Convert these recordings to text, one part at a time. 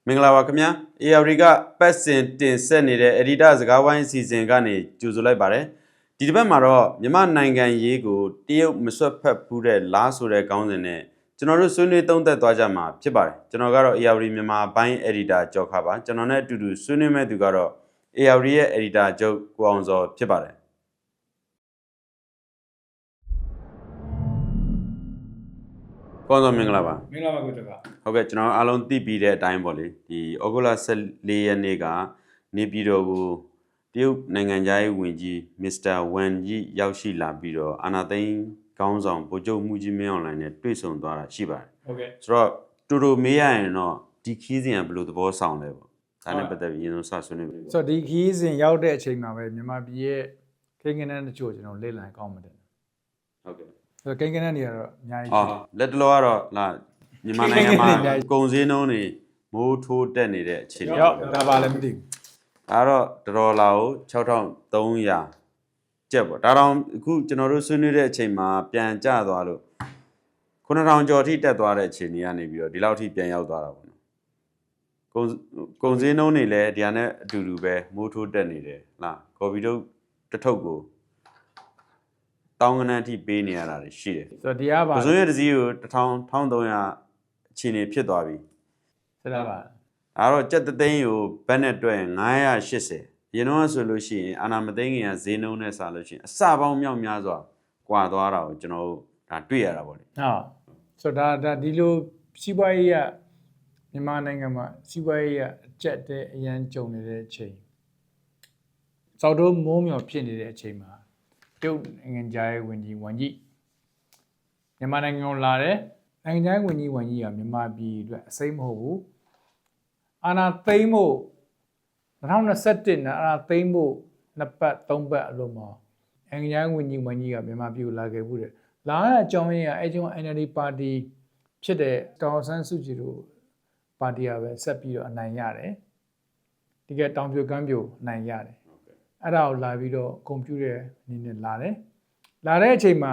မင်္ဂလာပါခင်ဗျာ ARD ကပတ်စင်တင်ဆက်နေတဲ့ Editor စကားဝိုင်းအစီအစဉ်ကနေကြိုဆိုလိုက်ပါတယ်ဒီတစ်ပတ်မှာတော့မြန်မာနိုင်ငံရေးကိုတရုတ်မဆွတ်ဖက်ဘူးတဲ့လားဆိုတဲ့ခေါင်းစဉ်နဲ့ကျွန်တော်တို့ဆွေးနွေးသုံးသပ်သွားကြမှာဖြစ်ပါတယ်ကျွန်တော်ကတော့ ARD မြန်မာဘိုင်း Editor ကြောက်ခါပါကျွန်တော်နဲ့အတူတူဆွေးနွေးမဲ့သူကတော့ ARD ရဲ့ Editor ချုပ်ကိုအောင်စောဖြစ်ပါတယ်ကောင်းသောမင်္ဂလာပါမင်္ဂလာပါကိုတကဟုတ်ကဲ့ကျွန်တော်အားလုံးသိပြီးတဲ့အတိုင်းပေါ့လေဒီဩဂုတ်လ14ရက်နေ့ကနေပြည်တော်ကိုတရုတ်နိုင်ငံသားရေးဝန်ကြီးမစ္စတာဝမ်ကြီးရောက်ရှိလာပြီးတော့အာနာသိန်းခေါင်းဆောင်ဗိုလ်ချုပ်မှုကြီးမင်းအောင်လှိုင်နဲ့တွေ့ဆုံသွားတာရှိပါတယ်ဟုတ်ကဲ့ဆိုတော့တူတူမေးရရင်တော့ဒီခီးစဉ်ကဘယ်လိုသဘောဆောင်လဲပေါ့ဒါနဲ့ပတ်သက်ပြီးအရင်ဆုံးဆွေးနွေးပြီဆိုတော့ဒီခီးစဉ်ရောက်တဲ့အချိန်မှာပဲမြန်မာပြည်ရဲ့ကိန်းဂဏန်းတချို့ကျွန်တော်လေ့လာကောင်းမှတယ်ဟုတ်ကဲ့ဆိုတော့ကိန်းဂဏန်းတွေကတော့အများကြီးလက်တလောကတော့လာမြန်မာနိုင်ငံမှာကုန်စည်နှုန်းတွေမိုးထိုးတက်နေတဲ့အခြေအနေဟုတ်ဒါပါလည်းမသိဘူးဒါတော့ဒေါ်လာကို6300ကျပ်ပေါ့ဒါတော့အခုကျွန်တော်တို့ဆွေးနွေးတဲ့အချိန်မှာပြန်ကျသွားလို့9000ကျော်ထိတက်သွားတဲ့အခြေအနေကနေပြီးတော့ဒီလောက်ထိပြန်ရောက်သွားတာပေါ့နော်ကုန်စည်နှုန်းတွေလည်းဒီဟာနဲ့အတူတူပဲမိုးထိုးတက်နေတယ်လားကော်ဖီတို့တစ်ထုပ်ကိုတောင်းကနန်းထိပေးနေရတာရှိတယ်ဆိုတော့ဒီကပါပစွန်းရတစည်းကို1300အခြေအနေဖြစ်သွားပြီဆက်တာပါအဲ့တော့ကြက်သိန်းကိုဘတ်နဲ့တွက်980ရင်းတော့ဆိုလို့ရှိရင်အာနာမသိန်းငင်ကဈေးနှုန်းနဲ့စားလို့ရှိရင်အစပေါင်းမြောက်များစွာကွာသွားတာကိုကျွန်တော်တို့ဒါတွေ့ရတာပေါ့လေဟုတ်ဆိုတော့ဒါဒီလိုစီးပွားရေးကမြန်မာနိုင်ငံမှာစီးပွားရေးကအကျက်တဲ့အရန်ကြုံနေတဲ့အချိန်စောက်တော့မိုးမြော်ဖြစ်နေတဲ့အချိန်မှာတုတ်နိုင်ငံသားရေးဝန်ကြီးဝမ်ကြီးမြန်မာနိုင်ငံကိုလာတယ်နိုင်ငံသားဝန်ကြီးဝမ်ကြီးကမြန်မာပြည်အတွက်အစိမ်းမဟုတ်ဘူးအာဏာသိမ်းဖို့2021နဲ့အာဏာသိမ်းဖို့2ပတ်3ပတ်အလိုမှာနိုင်ငံသားဝန်ကြီးဝမ်ကြီးကမြန်မာပြည်ကိုလာခဲ့ဘူးတဲ့လာတဲ့အကြောင်းရင်းကအဲကြောင့် NLD ပါတီဖြစ်တဲ့ဒေါ်ဆန်းစုကြည်တို့ပါတီကပဲဆက်ပြီးတော့အနိုင်ရတယ်ဒီကတောင်ပြိုကမ်းပြိုအနိုင်ရတယ်အဲ့ဒါကိုလာပြီးတော့ကွန်ပျူတာအနေနဲ့လာတဲ့အချိန်မှာ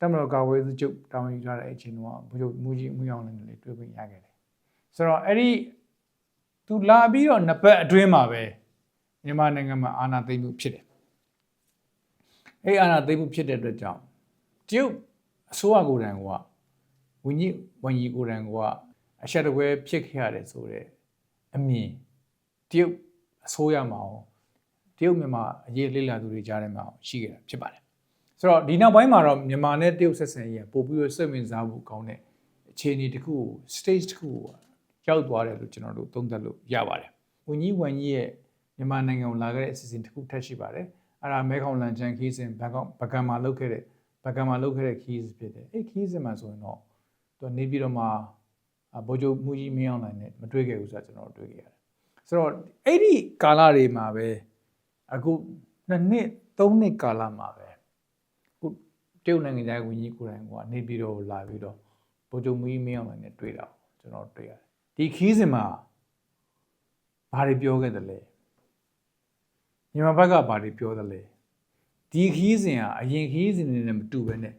တမတော်ကာဝေးစုချုပ်တောင်းယူထားတဲ့အချိန်တော့ဘုရားမူကြီးမူအောင်လည်းတွေ့ခွင့်ရခဲ့တယ်ဆိုတော့အဲ့ဒီသူလာပြီးတော့နှစ်ပတ်အတွင်းမှာပဲမြန်မာနိုင်ငံမှာအာဏာသိမ်းမှုဖြစ်တယ်အဲ့အာဏာသိမ်းမှုဖြစ်တဲ့အတွက်ကြောင့်တရုတ်အစိုးရကိုယ်တိုင်ကဝန်ကြီးကိုယ်တိုင်ကအရှက်တကွဲဖြစ်ခဲ့ရတယ်ဆိုတဲ့အမြင်တရုတ်အစိုးရမှာတရုတ်မြန်မာအရေးလေ့လာသူတွေကြားထဲမှာရှိခဲ့တာဖြစ်ပါတယ်ဆိုတော့ဒီနောက်ပိုင်းမှာတော့မြန်မာနဲ့တရုတ်ဆက်ဆံရေးပို့ပြီးတော့စိတ်ဝင်စားဖို့ကောင်းတဲ့အခြေအနေတစ်ခုကို stage တစ်ခုကိုရောက်သွားတယ်လို့ကျွန်တော်တို့သုံးသပ်လို့ရပါတယ်ဝန်ကြီးဝမ်ကြီးရဲ့မြန်မာနိုင်ငံကိုလာခဲ့တဲ့အစီအစဉ်တစ်ခုထပ်ရှိပါတယ်အဲ့ဒါမဲခေါင်လန်ချန်ခီးစဉ်ဘကန်မှာလုပ်ခဲ့တဲ့ခီးစဉ်ဖြစ်တယ်အဲ့ခီးစဉ်မှာဆိုရင်တော့သူနေပြီးတော့မှဗိုလ်ချုပ်မှုကြီးမင်းအောင်လှိုင်နဲ့မတွေ့ခဲ့ဘူးဆိုတော့ကျွန်တော်တွေ့ခဲ့ရတယ်ဆိုတော့အဲ့ဒီကာလတွေမှာပဲအခု2နှစ်3နှစ်ကာလမှာပဲအခုတရုတ်နိုင်ငံသားဝန်ကြီးကိုယ်တိုင်ကနေပြီးတော့လာပြီးတော့ဗိုလ်ချုပ်မှုကြီးမင်းအောင်လှိုင်နဲ့တွေ့တာကျွန်တော်တွေ့ရတယ်ဒီခီးစဉ်မှာဘာတွေပြောခဲ့တယ်လဲမြန်မာဘက်ကဘာတွေပြောတယ်လဲဒီခီးစဉ်ကအရင်ခီးစဉ်တွေနဲ့မတူဘဲနဲ့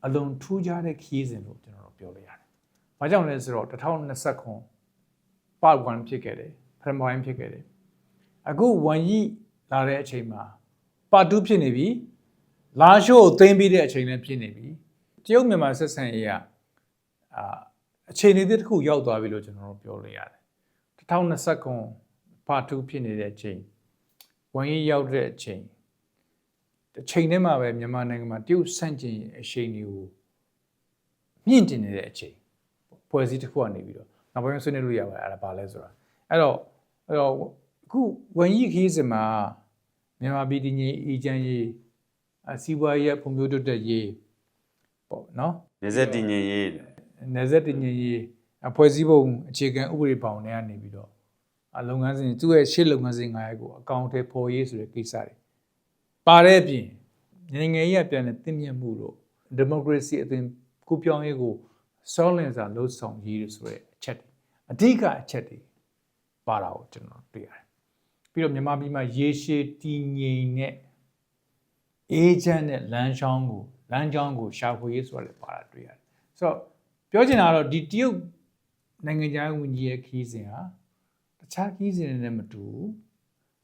အလုံးထူးခြားတဲ့ခီးစဉ်လို့ကျွန်တော်တို့ပြောလို့ရတယ်။ဘာကြောင့်လဲဆိုတော့2029part 1ဖြစ်ခဲ့တယ်ပထမပိုင်းဖြစ်ခဲ့တယ်အခုဝန်ကြီးလာတဲ့အချိန်မှာpart 2ဖြစ်နေပြီလာရှိုးကိုသိမ်းပြီးတဲ့အချိန်လည်းဖြစ်နေပြီတရုတ်မြန်မာဆက်ဆံရေးကအခြေအနေတစ်ခုရောက်သွားပြီလို့ကျွန်တော်တို့ပြောလို့ရတယ်2029 part 2ဖြစ်နေတဲ့အချိန်ဝန်ကြီးရောက်တဲ့အချိန်တစ်ချိန်တည်းမှာပဲမြန်မာနိုင်ငံမှာတရုတ်ဆန့်ကျင်အရှိန်တွေကိုမြင့်တင်နေတဲ့အချိန်ဖွဲ့စည်းတစ်ခုကနေပြီးတော့နောက်ပိုင်းဆွေးနွေးလို့ရပါတယ်အဲ့ဒါဘာလဲဆိုတာအဲ့တော့အခုဝန်ကြီးခီးစဉ်မှာမြန်မာပြည်တည်ငြိမ်အေးချမ်းရေးစီးပွားရေးဖွံ့ဖြိုးတိုးတက်ရေးပေါ့နော်နေဆက်တည်ငြိမ်ရေးဖွဲ့စည်းပုံအခြေခံဥပဒေပေါင်းတွေကနေပြီးတော့လုပ်ငန်းစဉ်သူ့ရဲ့ရှေ့လုပ်ငန်းစဉ်9ရပ်ကိုအကောင့်ထဲပေါ်ရေးဆိုတဲ့ကိစ္စတွေပါတဲ့အပြင်နိုင်ငံရေးပြန်တဲ့တည်မြဲမှုတို့ဒီမိုကရေစီအသွင်ကူးပြောင်းရေးကိုစောလင်စွာလှုပ်ဆောင်ရေးဆိုတဲ့အချက်တွေအဓိကအချက်တွေပါတာကိုကျွန်တော်တွေ့ရတယ်ပြီးတော့မြန်မာပြည်မှာရေရှည်တည်ငြိမ်တဲ့အေဂျင့်တဲ့လမ်းကြောင်းကိုရှာဖွေရေးဆိုတာလည်းပါတာတွေ့ရတယ်ဆိုတော့ပြောချင်တာကတော့ဒီတရုတ် နိုင်ငံခြားဝင်ကြီးရဲ့ခီးစဉ်ဟာတခြားခီးစဉ်တွေနဲ့မတူ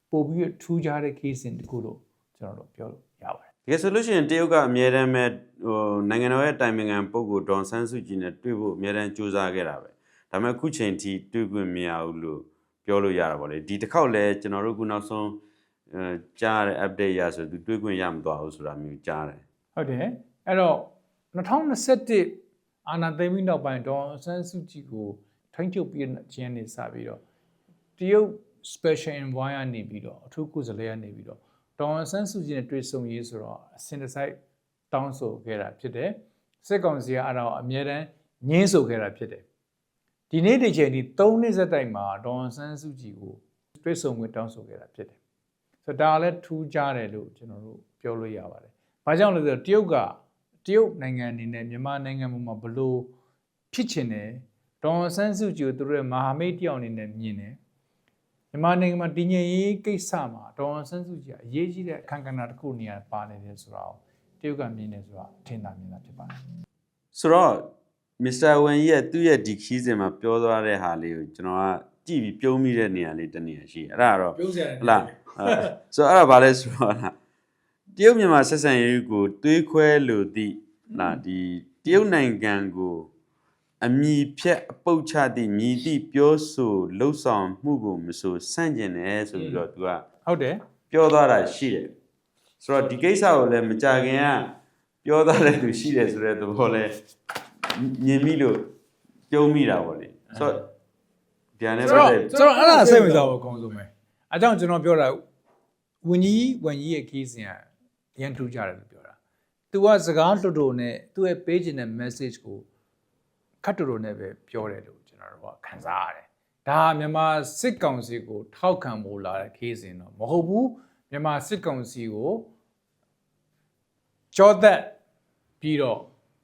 ပို့ပြီးထူးခြားတဲ့ခီးစဉ်တခုလို့ကျွန်တော်တို့ပြောလို့ရပါတယ်တကယ်ဆိုလို့ရှိရင်တရုတ်ကအမြဲတမ်းပဲနိုင်ငံတော်ရဲ့တိုင်ပင်ခံပုဂ္ဂိုလ်ဒေါ်ဆန်းစုကြည်နဲ့တွေ့ဖို့အမြဲတမ်းကြိုးစားခဲ့တာပဲဒါပေမဲ့အခုချိန်ထိတွေ့ခွင့်မရဘူးလို့ပြောလို့ရတာပေါ့လေဒီတစ်ခေါက်လဲကျွန်တော်တို့ခုနောက်ဆုံးကြားတဲ့ update ရဆိုသူတွေ့ခွင့်ရမသွားဘူးဆိုတာမျိုးကြားတယ်ဟုတ်တယ်အဲ့တော့2021အာဏာသိမ်းပြီးနောက်ပိုင်းဒေါ်ဆန်းစုကြည်ကိုထိန်းချုပ်ပြီးခြင်းနေစပြီးတော့တရုတ် special envoy ကနေပြီးတော့အထူးကိုယ်စားလှယ်ကနေပြီးတော့ဒေါ်ဆန်းစုကြည်နဲ့တွေ့ဆုံရေးဆိုတော့အစင်တစိုက်တောင်းဆိုခဲ့တာဖြစ်တယ်စစ်ကောင်စီကအဲ့တော့အမြဲတမ်းညှင်းဆိုခဲ့တာဖြစ်တယ်ဒီနေ့ဒီချိန်ဒီ3နှစ်ဆက်တိုက်မှာဒေါ်ဆန်းစုကြည်ကိုတွေ့ဆုံခွင့်တောင်းဆိုခဲ့တာဖြစ်တယ်ဆိုတော့ဒါလည်းထူးခြားတယ်လို့ကျွန်တော်တို့ပြောလို့ရပါတယ်ဘာကြောင့်လဲဆိုတော့တရုတ်နိုင်ငံအနေနဲ့မြန်မာနိုင်ငံမှာဘလို့ဖြစ်ချင်တယ်ဒေါ်ဆန်းစုကြည်ကိုသူတို့ရဲ့မဟာမိတ်တယောက်အနေနဲ့မြင်တယ်မြန်မာနိုင်ငံမှာတည်ငြိမ်ရေးကိစ္စမှာဒေါ်ဆန်းစုကြည်အရေးကြီးတဲ့အခန်းကဏ္ဍတစ်ခုနေရာပါနေတယ်ဆိုတော့တရုတ်ကမြင်နေဆိုတာထင်တာမြင်တာဖြစ်ပါတယ်ဆိုတော့မစ္စတာဝန်ကြီးရဲ့သူ့ရဲ့ဒီခီးစဉ်မှာပြောသွားတဲ့ဟာလေးကိုကျွန်တော်ကကြည့်ပြီးပြုံးမိတဲ့နေရာလေးတစ်နေရာရှိအဲ့ဒါတော့ဟုတ်လားဆိုတော့အဲ့ဒါဘာလဲဆိုတော့တရုတ်မြန်မာဆက်ဆံရေးကိုတွေးခွဲလို့သည့်လားဒီတရုတ်နိုင်ငံကိုအမိဖြက်အပုတ်ချသည့်မြည်သည့်ပြောဆိုလှုပ်ဆောင်မှုကိုမဆိုဆန့်ကျင်တယ်ဆိုပြီးတော့ तू ကဟုတ်တယ်ပြောသွားတာရှိတယ်ဆိုတော့ဒီကိစ္စကိုလည်းမကြခင်ကပြောသွားတဲ့သူရှိတယ်ဆိုတဲ့သဘောလဲမြင်မိလို့ပြုံးမိတာပေါ့လေဆိုတော့ပြန်နေပါလေဆိုတော့အဲ့ဒါစိတ်ဝင်စားဖို့အကောင်းဆုံးပဲအဲကြောင့်ကျွန်တော်ပြောတာဝန်ကြီးရဲ့ခီးစဉ်ကအရင်ထူးကြတယ်လို့ပြောတာ तू ကစကားတူတူနဲ့သူ့ရဲ့ page နဲ့ message ကိုခတ်တူတူနဲ့ပဲပြောတယ်လို့ကျွန်တော်တို့ကခံစားရတယ်ဒါမြန်မာစစ်ကောင်စီကိုထောက်ခံဖို့လာတဲ့ခီးစဉ်တော့မဟုတ်ဘူးမြန်မာစစ်ကောင်စီကိုကြောသက်ပြီးတော့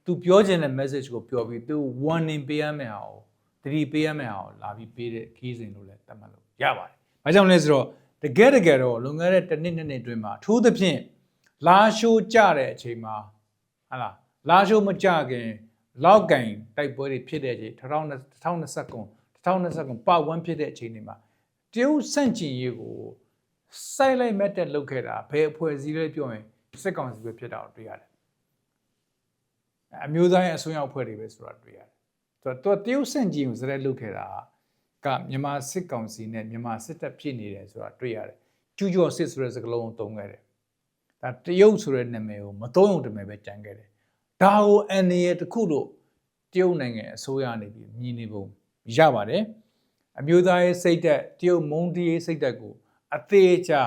तू ပြောချင်တဲ့ message ကိုပြောပြီး तू warning ပေးရမယ့်ဟာကိုတတိပေးရမယ့်ဟာကိုလာပြီးပေးတဲ့ခီးစဉ်လို့လည်းသတ်မှတ်လို့ရပါတယ်။ဘာကြောင့်လဲဆိုတော့တကယ်တော့လွန်ခဲ့တဲ့တစ်နှစ်နှစ်အတွင်းမှာအထူးသဖြင့်လာရှိုးကြတဲ့အချိန်မှာဟာလားလာရှိုးမကြခင်လောက်ကင်တိုက်ပွဲတွေဖြစ်တဲ့အချိန်2029ပတ်ဝန်းဖြစ်တဲ့အချိန်တွေမှာတရုတ်စန့်ကျင်ရေးကိုစိုက်လိုက်မဲ့တက်လုပ်ခဲ့တာဘယ်အဖွဲ့အစည်းလဲပြောရင်စစ်ကောင်စီပဲဖြစ်တာကိုတွေ့ရတယ်အမျိုးသားရဲ့အစွန်းရောက်အဖွဲ့တွေပဲဆိုတာတွေ့ရတယ်ဆိုတော့တရုတ်စန့်ကျင်ကိုစရက်လုပ်ခဲ့တာကမြန်မာစစ်ကောင်စီနဲ့မြန်မာစစ်တပ်ဖြစ်နေတယ်ဆိုတာတွေ့ရတယ်ကျူးကျော်စစ်ဆိုတဲ့စကားလုံးကိုသုံးခဲ့တယ်ဒါတရုတ်ဆိုတဲ့နာမည်ကိုမသုံးရုံတမယ်ပဲကြံခဲ့တယ်ဒါကိုအန်ရတစ်ခုလို့တရုတ်နိုင်ငံအစိုးရနေပြီးမြင်နေပုံရပါတယ်အမျိုးသားရေးစိတ်ဓာတ်တရုတ်မုန်းတီးရေးစိတ်ဓာတ်ကိုအသေးချာ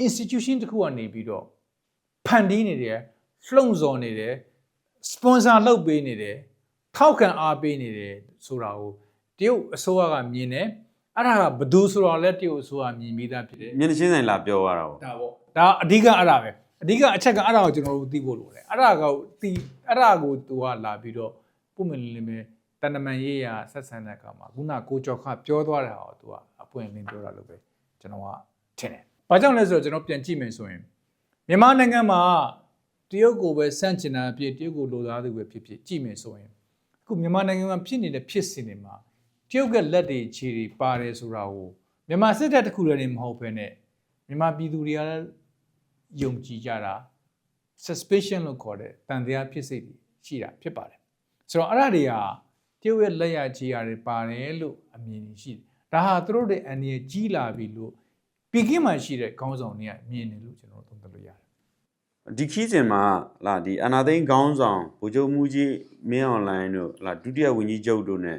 institution တစ်ခုကနေပြီးတော့ဖန်တီးနေတယ်လှုံ့ဆော်နေတယ် sponsor လုပ်ပေးနေတယ်ထောက်ခံအားပေးနေတယ်ဆိုတာကိုတရုတ်အစိုးရကမြင်တယ်အဲ့ဒါကဘယ်သူဆိုတာလဲတရုတ်အစိုးရမြင်ပြီးသားဖြစ်တယ်မျက်နှာချင်းဆိုင်လာပြောရတာပေါ့ဒါအဓိကအဲ့ဒါပဲအဓိကအချက်ကအဲ့ဒါကိုကျွန်တော်တို့သိဖို့လိုတယ်အဲ့ဒါကိုသူကလာပြီးတော့ပုံမှန်လင်းပဲတဏ္ဍမန်ရေးရာဆက်ဆံတဲ့အခါမှာခုနကိုကျော်ခပြောသွားတာကိုသူကအပွင့်လင်းပြောတာလို့ပဲကျွန်တော်ကထင်တယ်။ဘာကြောင့်လဲဆိုတော့ကျွန်တော်ပြန်ကြည့်မယ်ဆိုရင်မြန်မာနိုင်ငံမှာတရုတ်ကိုပဲစန့်ကျင်တာဖြစ်တရုတ်ကိုလိုလားသူပဲဖြစ်ကြည့်မယ်ဆိုရင်အခုမြန်မာနိုင်ငံမှာဖြစ်နေတဲ့ဖြစ်စဉ်တွေမှာတရုတ်ကလက်တွေခြေတွေပါတယ်ဆိုတာကိုမြန်မာစစ်တပ်တစ်ခုလည်းမဟုတ်ဘဲနဲ့မြန်မာပြည်သူတွေကလည်းယုံကြည်ကြတာ suspicion လို့ခေါ်တဲ့တန်တရားဖြစ်စိတ်ရှိတာဖြစ်ပါတယ်ဆိုတော့အဲ့ဒါတွေကတရုတ်ရဲ့လက်ရခြေရာတွေပါတယ်လို့အမြင်ရှိတယ်ဒါဟာသူတို့ရဲ့အန္တရာယ်ကြီးလာပြီလို့ပြည်ကင်းမှာရှိတဲ့ခေါင်းဆောင်တွေကမြင်တယ်လို့ကျွန်တော်သုံးသပ်လို့ရတယ်ဒီခီးစဉ်မှာလာဒီအနာသိန်းခေါင်းဆောင်ဗိုလ်ချုပ်မှုကြီးမင်းအွန်လိုင်းတို့လာဒုတိယဝန်ကြီးချုပ်တို့ ਨੇ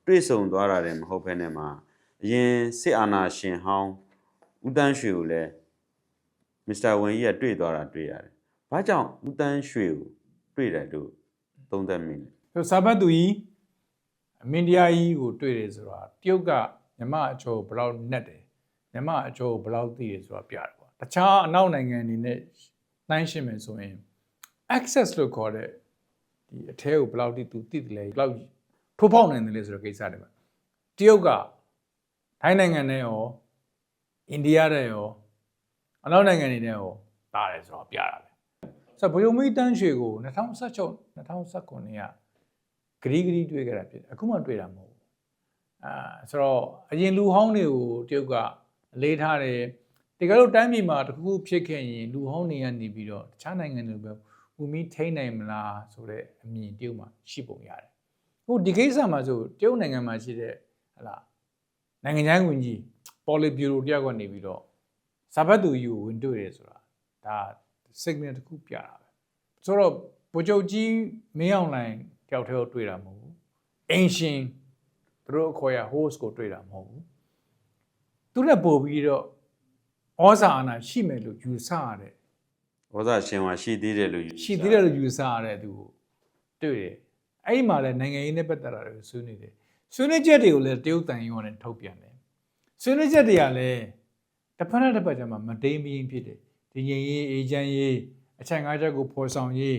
တွေ့ဆုံသွားတာလည်းမဟုတ်ဘဲနဲ့မှာအရင်စစ်အာဏာရှင်ဟောင်းဦးတန်းရွှေကိုလည်းမစ္စတာဝန်ကြီးကတွေ့သွားတာတွေ့ရတယ်။ဘာကြောင့်ဦးတန်းရွှေကိုတွေ့တယ်လို့သုံးသပ်မိလဲ။စာပတ်သူကြီးအမင်းတရားကြီးကိုတွေ့တယ်ဆိုတာတရုတ်ကမြမအချိုးဘယ်လောက်နဲ့တယ်မြမအချိုးဘယ်လောက်သိတယ်ဆိုတာပြတယ်ပေါ့။တခြားအနောက်နိုင်ငံတွေနဲ့နှိုင်းရှင်းမယ်ဆိုရင် access လို့ခေါ်တဲ့ဒီအထဲကိုဘယ်လောက်တိသူသိတယ်လဲဘယ်လောက်ထိုးပေါက်နိုင်တယ်လဲဆိုတဲ့ကိစ္စတွေပါတရုတ်ကထိုင်းနိုင်ငံနဲ့ရောအိန္ဒိယနဲ့ရောအနောက်နိုင်ငံတွေနဲ့ရောတားတယ်ဆိုတော့ပြတာပဲဆိုတော့ဗိုလ်ချုပ်မီတန်းရွှေကို2016 2019က ဂရီတွေ့ကြတာဖြစ်အခုမှတွေ့တာမဟုတ်ဘူးဆိုတော့အရင်လူဟောင်းတွေကိုတရုတ်ကအလေးထားတယ်တကယ်လို့တိုင်းပြည်မှာတစ်ခုဖြစ်ခဲ့ရင်လူဟောင်းတွေကနေပြီးတော့တခြားနိုင်ငံတွေပဲဦးမီထိန်းနိုင်မလားဆိုတဲ့အမြင်တရုတ်မှာရှိပုံရတယ်အခုဒီကိစ္စမှာဆိုတရုတ်နိုင်ငံမှာရှိတဲ့ဟလာနိုင်ငံခြားဝင်ကြီးပေါ်လီဗျူရိုတယောက်ကနေပြီးတော့စာပတ်သူကြီးကိုဝင်တွေ့တယ်ဆိုတာဒါ signal တစ်ခုပြတာပဲဆိုတော့ဗိုလ်ချုပ်ကြီးမင်းအောင်လှိုင်တယောက်တည်းတွေ့တာမဟုတ်ဘူးအင်ရှင်သူတို့အခေါ်ရ host ကိုတွေ့တာမဟုတ်ဘူးသူနဲ့ပို့ပြီးတော့ဩဇာအာဏာရှိမယ်လို့ယူဆရတဲ့ ဩဇာရှင်ဝါရှိသေးတယ်လို့ရှိသေးတယ်လို့ယူဆရတဲ့သူကိုတွေ့တယ်အဲ့ဒီမှာလည်းနိုင်ငံရေးနဲ့ပတ်သက်တာတွေဆွေးနွေးတယ်ဆွေးနွေးချက်တွေကိုလည်းတရုတ်တန်ရုံနဲ့ထုတ်ပြန်တယ်ဆွေးနွေးချက်တွေကလည်းတစ်ဖက်နဲ့တစ်ဖက်ကျမှမတိမ်မရင်ဖြစ်တယ်ဒီငြိမ်ရေးအေဂျင့်ရေးအချက်ငါးချက်ကိုဖော်ဆောင်ရေး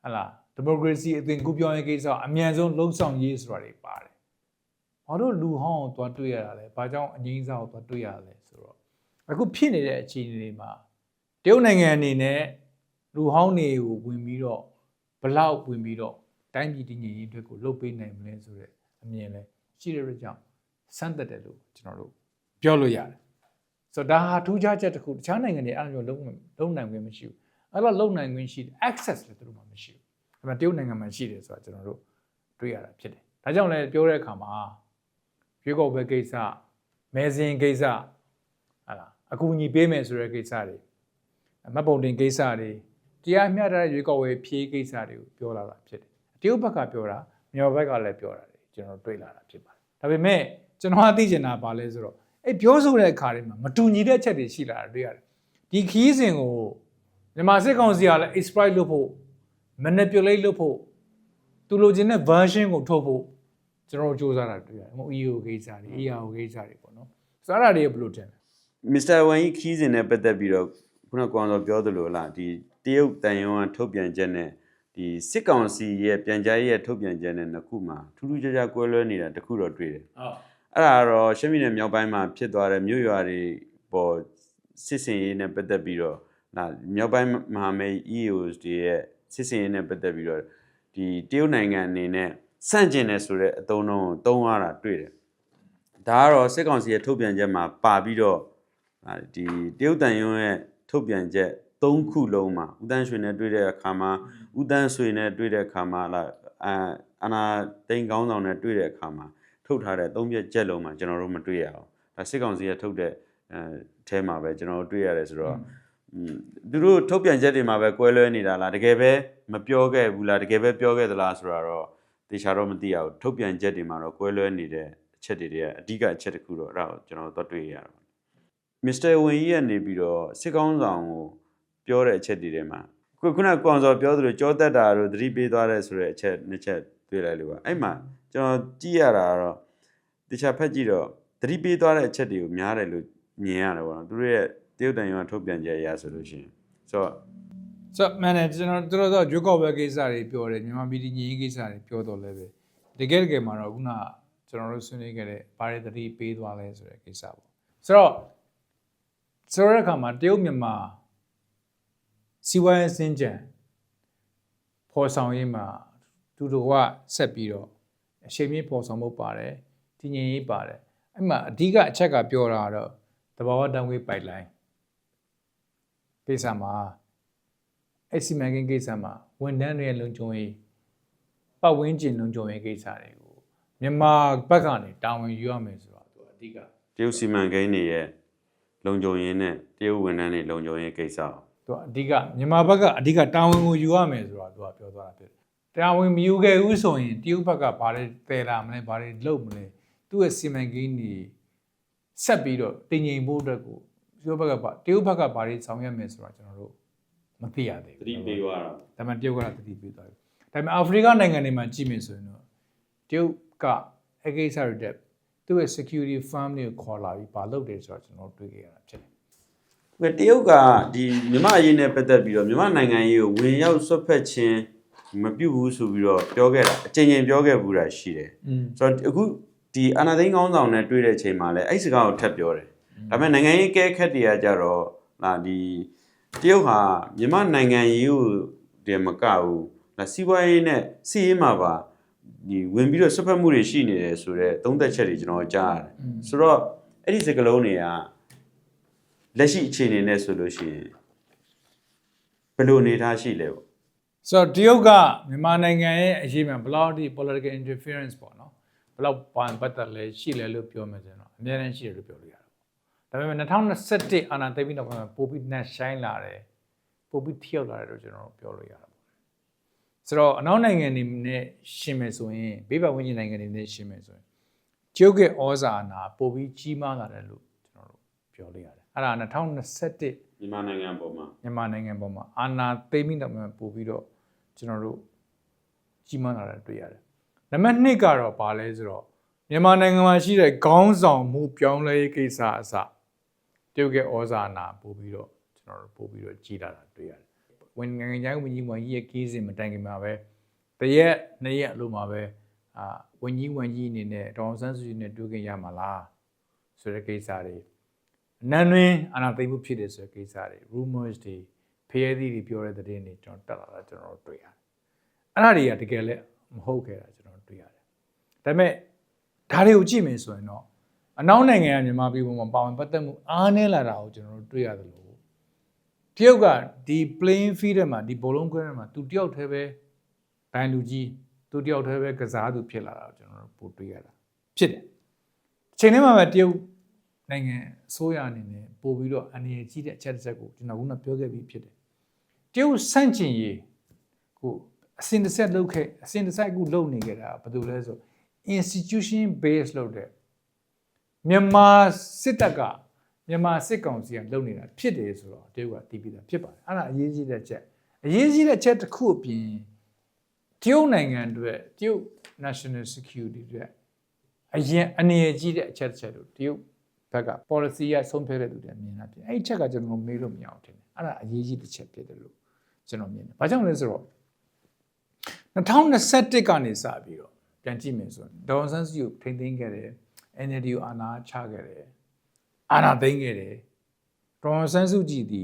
ဟလာဒီမိုကရေစီအသွင်ကူးပြောင်းရေးကိစ္စအမြန်ဆုံးလှုံ့ဆော်ရေးဆိုတာတွေပါတယ်ဘာလို့လူဟောင်းကိုသွားတွေ့ရတာလဲဘာကြောင့်အငိမ့်စားကိုသွားတွေ့ရတာလဲဆိုတော့အခုဖြစ်နေတဲ့အခြေအနေတွေမှာတရုတ်နိုင်ငံအနေနဲ့လူဟောင်းတွေကိုဝင်ပြီးတော့ဘလောက်ဝင်ပြီးတော့တိုင်းပြည်တည်ငြိမ်ရေးအတွက်ကိုလှုပ်ပေးနိုင်မလဲဆိုတဲ့အမြင်လဲရှိတဲ့ကြောင့်စမ်းသပ်တယ်လို့ကျွန်တော်တို့ပြောလို့ရတယ်ဆိုတော့ဒါဟာထူးခြားချက်တစ်ခုတခြားနိုင်ငံတွေအဲ့လိုလုံးနိုင်ခွင့်မရှိဘူးအဲ့လိုလုံးနိုင်ခွင့်ရှိတယ် access လည်းသူတို့မှမရှိဘူးဒါပေမဲ့တရုတ်နိုင်ငံမှာရှိတယ်ဆိုတာကျွန်တော်တို့တွေ့ရတာဖြစ်တယ်ဒါကြောင့်လည်းပြောတဲ့အခါမှာရွေးကောက်ပွဲကိစ္စမဲစင်းကိစ္စဟာလားအကူအညီပေးမယ်ဆိုတဲ့ကိစ္စတွေမှတ်ပုံတင်ကိစ္စတွေတရားမျှတတဲ့ရွေးကောက်ပွဲဖြေးကိစ္စတွေကိုပြောလာတာဖြစ်တယ်တရုတ်ဘက်ကပြောတာမြန်မာဘက်ကလည်းပြောတာကျွန်တော်တွေ့လာတာဖြစ်ပါတယ်ဒါပေမဲ့ကျွန်တော်အသိချင်တာပါလဲဆိုတော့အဲ့ပြောဆိုတဲ့အခါတွေမှာမတူညီတဲ့ချက်တွေရှိလာတာတွေ့ရတယ်ဒီခီးစဉ်ကိုမြန်မာစစ်ကောင်စီကလည်း exploit လုပ်ဖို့ manipulate လုပ်ဖို့သူလိုချင်တဲ့ version ကိုထုတ်ဖို့ကျွန်တော်စူးစမ်းတာတွေ့ရတယ်ဟို EO ကိစ္စတွေ EAO ကိစ္စတွေပေါ့နော်စားတာတွေဘယ်လိုတင်လဲမစ္စတာဝမ်ကြီးခီးစဉ်နဲ့ပတ်သက်ပြီးတော့ခုနကကောင်တော်ပြောသလိုလားဒီတရုတ်တန်ယွန်းထုတ်ပြန်ချက်နဲ့ဒီစစ်ကောင်စီရဲ့ပြန်ကြားရေးရဲ့ထုတ်ပြန်ချက်နဲ့နှစ်ခုမှာထူးထူးခြားခြားကွဲလွဲနေတာတခုတော့တွေ့တယ်ဟုတ်အဲ့ဒါတော့ရှမ်းပြည်နယ်မြောက်ပိုင်းမှာဖြစ်သွားတဲ့မြို့ရွာတွေပေါ်စစ်စင်ရေးနဲ့ပတ်သက်ပြီးတော့မြောက်ပိုင်းမဟာမိတ် EOS တွေရဲ့စစ်စင်ရေးနဲ့ပတ်သက်ပြီးတော့ဒီတရုတ်နိုင်ငံအနေနဲ့စန့်ကျင်တယ်ဆိုတဲ့အသုံးအနှုန်းကိုသုံးရတာတွေ့တယ်ဒါကတော့စစ်ကောင်စီရဲ့ထုတ်ပြန်ချက်မှာပါပြီးတော့ဒီတရုတ်တန်ယွန်းရဲ့ထုတ်ပြန်ချက်၃ခုလုံးမှာဦးတန်းရွှေနဲ့တွေ့တဲ့အခါမှာဦးတန်းဆွေနဲ့တွေ့တဲ့အခါမှာအာနာတိန်ကောင်းဆောင်နဲ့တွေ့တဲ့အခါမှာထုတ်ထားတဲ့၃ချက်လုံးမှာကျွန်တော်တို့မတွေ့ရအောင်ဒါစစ်ကောင်စီရဲ့ထုတ်တဲ့အဲမှာပဲကျွန်တော်တို့တွေ့ရတယ်ဆိုတော့သူတို့ထုတ်ပြန်ချက်တွေမှာပဲကွဲလွဲနေတာလားတကယ်ပဲမပြောခဲ့ဘူးလားတကယ်ပဲပြောခဲ့သလားဆိုတာတော့တေချာတော့မသိရဘူးထုတ်ပြန်ချက်တွေမှာတော့ကွဲလွဲနေတဲ့အချက်တွေကအဓိကအချက်တစ်ခုတော့အဲ့ဒါကိုကျွန်တော်တို့တွေ့ရတာမစ္စတာဝင်းကြီးကနေပြီးတော့စစ်ကောင်းဆောင်ကိုပြောတဲ့အချက်တွေထဲမှာခုနကကောင်စောပြောသလိုကြောတက်တာတို့သတိပေးသွားတဲ့ဆိုတဲ့အချက်နှစ်ချက်တွေ့လိုက်လို့ပါအဲ့မှာကျွန်တော်ကြည့်ရတာတော့တခြားဖက်ကြည့်တော့သတိပေးသွားတဲ့အချက်တွေကိုများတယ်လို့မြင်ရတယ်ပေါ့နော်သူတို့ရဲ့တရုတ်တန်ယွန်းထုတ်ပြန်ချက်အရဆိုလို့ရှိရင်ဆိုမှန်တယ်ကျွန်တော်တို့ရွေးကောက်ပွဲကိစ္စတွေပြောတယ်မြန်မာပြည်ညီရေးကိစ္စတွေပြောတော့လည်းပဲတကယ်မှာတော့ခုနကျွန်တော်တို့ဆွေးနွေးခဲ့တဲ့ဘာတွေသတိပေးသွားလဲဆိုတဲ့ကိစ္စပေါ့ဆိုတော့အခါမှာတရုတ်မြန်မာစီဝိုင်းစင်ကြံဖော်ဆောင်ရေးမှာသူတို့ကဆက်ပြီးတော့အချိန်မြင့်ဖော်ဆောင်မှုပါတယ်တည်ငြိမ်ရေးပါတယ်အဲ့မှာအဓိကအချက်ကပြောတာတော့သဘာဝတံငွေပိုက်လိုင်းကိစ္စမှာအဲ့စီမံကိန်းကိစ္စမှာဝန်ထမ်းတွေရဲ့လုံခြုံရေးပတ်ဝန်းကျင်လုံခြုံရေးကိစ္စတွေကိုမြန်မာဘက်ကနေတာဝန်ယူရမယ်ဆိုတော့သူအဓိကတရုတ်စီမံကိန်းတွေရဲ့လုံခြုံရေးနဲ့တရုတ်ဝန်ထမ်းတွေလုံခြုံရေးကိစ္စသူအဓိကမြန်မာဘက်ကအဓိကတာဝန်ကိုယူရမယ်ဆိုတော့သူကပြောသွားတာဖြစ်တယ်တာဝန်မယူခဲ့ဘူးဆိုရင်တရုတ်ဘက်ကဘာတွေပယ်လာမလဲဘာတွေလုပ်မလဲသူ့ရဲ့စီမံကိန်းတွေဆက်ပြီးတော့တင်ငိမ်ဖို့အတွက်ကိုတရုတ်ဘက်ကဘာတွေဆောင်ရွက်မယ်ဆိုတော့ကျွန်တော်တို့မသိရသေးဘူးသတိပေးသွားတာဒါပေမဲ့တရုတ်ကသတိပေးသွားပြီဒါပေမဲ့အာဖရိကနိုင်ငံတွေမှာကြည့်မယ်ဆိုရင်တော့တရုတ်ကအကိစ္စတွေတက်သူ့ရဲ့ security firm တွေကိုခေါ်လာပြီးဘာလုပ်တယ်ဆိုတော့ကျွန်တော်တွေ့ခဲ့ရတာဖြစ်တယ်တရုတ်ကဒီမြန်မာအရေးနဲ့ပတ်သက်ပြီးတော့မြန်မာနိုင်ငံရေးကိုဝင်ရောက်ဆွတ်ဖက်ခြင်းမပြုတ်ဘူးဆိုပြီးတော့ပြောခဲ့တာအကြိမ်ကြိမ်ပြောခဲ့ဘူးတာရှိတယ်ဆိုတော့အခုဒီအာနာသိန်းကောင်းဆောင်နဲ့တွေ့တဲ့အချိန်မှာလည်းအဲ့စကားကိုထပ်ပြောတယ်ဒါပေမဲ့နိုင်ငံရေးကဲခက်တွေကကြတော့ဒီတရုတ်ဟာမြန်မာနိုင်ငံရေးကိုတည်းမကဘူးစီးပွားရေးနဲ့စီးရေးမှာပါ ဒီဝင်ပြီးတော့ဆွတ်ဖက်မှုတွေရှိနေတယ်ဆိုတော့သုံးသက်ချက်တွေကျွန်တော်ကြားရတယ်ဆိုတော့အဲ့ဒီစကလုံးတွေကလက်ရှိအခြေအနေနဲ့ဆိုလို့ရှိရင်ဘယ်လိုအနေထားရှိလဲပေါ့ဆိုတော့တရုတ်ကမြန်မာနိုင်ငံရဲ့အရေးမှဘယ်လောက်ထိ political interference ပေါ့နော်ဘယ်လောက်ပတ်သက်လဲရှိလဲလို့ပြောမှဆိုတော့အများနဲ့ရှိတယ်လို့ပြောလို့ရတယ်ဒါပေမဲ့2021အာဏာသိမ်းပြီးတော့ပိုပြီးနှက်ဆိုင်လာတယ်ပိုပြီးထိရောက်လာတယ်လို့ကျွန်တော်ပြောလို့ရတယ်ဆိုတော့အနောက်နိုင်ငံတွေနဲ့ရှင်မယ်ဆိုရင်ဘေးပတ်ဝန်းကျင်နိုင်ငံတွေနဲ့ရှင်မယ်ဆိုရင်ကျုပ်ရဲ့ဩဇာနာပိုပြီးကြီးမားလာတယ်လို့ကျွန်တော်တို့ပြောလို့ရတယ်အဲ့ဒါ2021မြန်မာနိုင်ငံပေါ်မှာအာဏာသိမ်းပြီးတော့ပိုပြီးတော့ကျွန်တော်တို့ကြီးမားလာတာတွေ့ရတယ်နံပါတ်2ကတော့ဘာလဲဆိုတော့မြန်မာနိုင်ငံမှာရှိတဲ့ခေါင်းဆောင်မှုပြောင်းလဲရေးကိစ္စအစတရုတ်ရဲ့ဩဇာနာပိုပြီးတော့ကျွန်တော်တို့ပိုပြီးတော့ကြီးလာတာတွေ့ရတယ်ဝန်နိုင်ငံခြားရေးဝန်ကြီးရဲ့ကိစ္စမတိုင်ခင်မှာပဲတရက်နှစ်ရက်အလိုမှာပဲဝန်ကြီးအနေနဲ့ဒေါအောင်ဆန်းစုကြည်နဲ့တွေ့ခင်ရမှာလားဆိုတဲ့ကိစ္စတွေအနန္တွင်အာဏာသိမ်းမှုဖြစ်တယ်ဆိုတဲ့ကိစ္စတွေ rumors တွေဖျဲသီးတွေပြောတဲ့သတင်းတွေကျွန်တော်တက်လာတာကျွန်တော်တွေ့ရတယ်အဲ့ဒါတွေကတကယ်လည်းမဟုတ်ခဲ့တာကျွန်တော်တွေ့ရတယ်ဒါပေမဲ့ဒါတွေကိုကြည့်မယ်ဆိုရင်တော့အနောက်နိုင်ငံကမြန်မာပြည်ပေါ်မှာပါဝင်ပတ်သက်မှုအားနည်းလာတာကိုကျွန်တော်တို့တွေ့ရတယ်လို့တရုတ်ကဒီ playing field ထဲမှာဒီဘောလုံးကွင်းထဲမှာသူတယောက်တည်းပဲဒိုင်လူကြီးသူတယောက်တည်းပဲကစားသူဖြစ်လာတာကိုကျွန်တော်တို့ပိုတွေ့ရတာဖြစ်တယ်အချိန်ထဲမှာပဲတရုတ်နိုင်ငံအစိုးရအနေနဲ့ပို့ပြီးတော့အနေနဲ့ကြီးတဲ့အချက်တစ်ချက်ကိုကျွန်တော်ကပြောခဲ့ပြီးဖြစ်တယ်တရုတ်စန့်ကျင်ရေးကိုအစဉ်တစ်ဆက်လုပ်ခဲ့အစဉ်တစ်စိုက်ကိုလုပ်နေကြတာဘာလို့လဲဆို institution base လုပ်တဲ့မြန်မာစစ်တပ်ကမြန်မာစစ်ကောင်စီကလုပ်နေတာဖြစ်တယ်ဆိုတော့တရုတ်ကတီးပြီးသားဖြစ်ပါတယ်အဲ့ဒါအရေးကြီးတဲ့ချက်တစ်ခုအပြင်တရုတ်နိုင်ငံအတွက်တရုတ် national security အတွက်အရင်အနေအကြီးတဲ့အချက်လို့တရုတ်ဘက်က policy ရဆုံးဖြတ်တဲ့သူတွေမြင်တာဖြစ်အဲ့ဒီချက်ကကျွန်တော်မေးလို့မရအောင်ထင်တယ်အဲ့ဒါအရေးကြီးတစ်ချက်ဖြစ်တယ်လို့ကျွန်တော်မြင်တယ်ဘာကြောင့်လဲဆိုတော့2021ကနေစပြီးတော့ပြန်ကြည့်မယ်ဆိုရင်ဒေါ်ဆန်းစုကြည်ကိုထိန်းသိမ်းခဲ့တယ် NLD ကိုအာဏာချခဲ့တယ်အာဏာသိမ်းခဲ့တယ်ဒေါ်ဆန်းစုကြည်ဒီ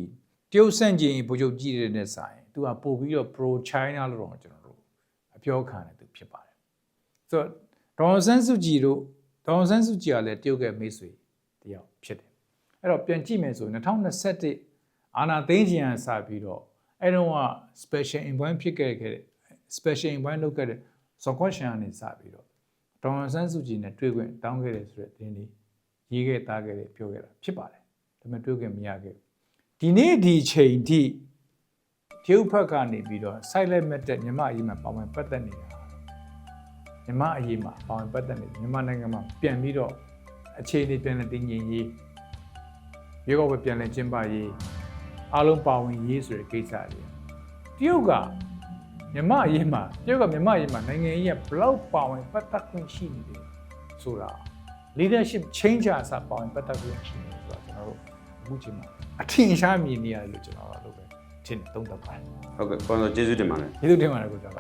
တရုတ်ဆန့်ကျင်ဗိုလ်ချုပ်ကြီးတွေနဲ့ဆိုင်သူကပို့ပြီးတော့ pro China လို့တော့ကျွန်တော်တို့အပြောခံတယ်သူဖြစ်ပါတယ်ဆိုတော့ဒေါ်ဆန်းစုကြည်ကလည်းတရုတ်ရဲ့မိတ်ဆွေတယောက်ဖြစ်တယ်အဲ့တော့ပြန်ကြည့်မယ်ဆိုရင်2021အာဏာသိမ်းခြင်းအစပြီးတော့အဲ့တော့ special envoy ဖြစ်ခဲ့တဲ့ special envoy လုပ်ခဲ့တဲ့ဇော်ကွက်ရှန်ကနေစပြီးတော့ဒေါ်ဆန်းစုကြည်နဲ့တွေ့ခွင့်တောင်းခဲ့တယ်ဆိုတဲ့သတင်းတွေရေးခဲ့သားခဲ့တယ်ပြောခဲ့တာဖြစ်ပါတယ်ဒါပေမဲ့တွေ့ခွင့်မရခဲ့ဒီနေ့ဒီချိန်ထိတရုတ်ဘက်ကနေပြီးတော့ silent မဲ့တဲ့မြန်မာအရေးမှာပါဝင်ပတ်သက်နေတာမြန်မာအရေးမှာပါဝင်ပတ်သက်နေမြန်မာနိုင်ငံမှာပြန်ပြီးတော့အခြေအနေပြန်လည်တည်ငြိမ်ရေးရေကောက်ပဲပြန်လည်ကျင်းပရေးအားလုံးပါဝင်ရေးဆိုတဲ့ကိစ္စတွေတရုတ်ကမြန်မာအရေးမှာနိုင်ငံရေးကဘလောက်ပါဝင်ပတ်သက်ခွင့်ရှိနေတယ်ဆိုတာ leadership change အစားပါဝင်ပတ်သက်ခွင့်ရှိနေတယ်ဆိုတာကျွန်တော်တို့အခုချိန်မှာအထင်ရှားမြင်နေရတယ်လို့ကျွန်တော်တို့ပဲထင်သုံးသပ်ပါတယ်ဟုတ်ကဲ့ကိုယ်တော်ကျေးဇူးတင်ပါတယ်ကျေးဇူးတင်ပါတယ်ကိုကျော်က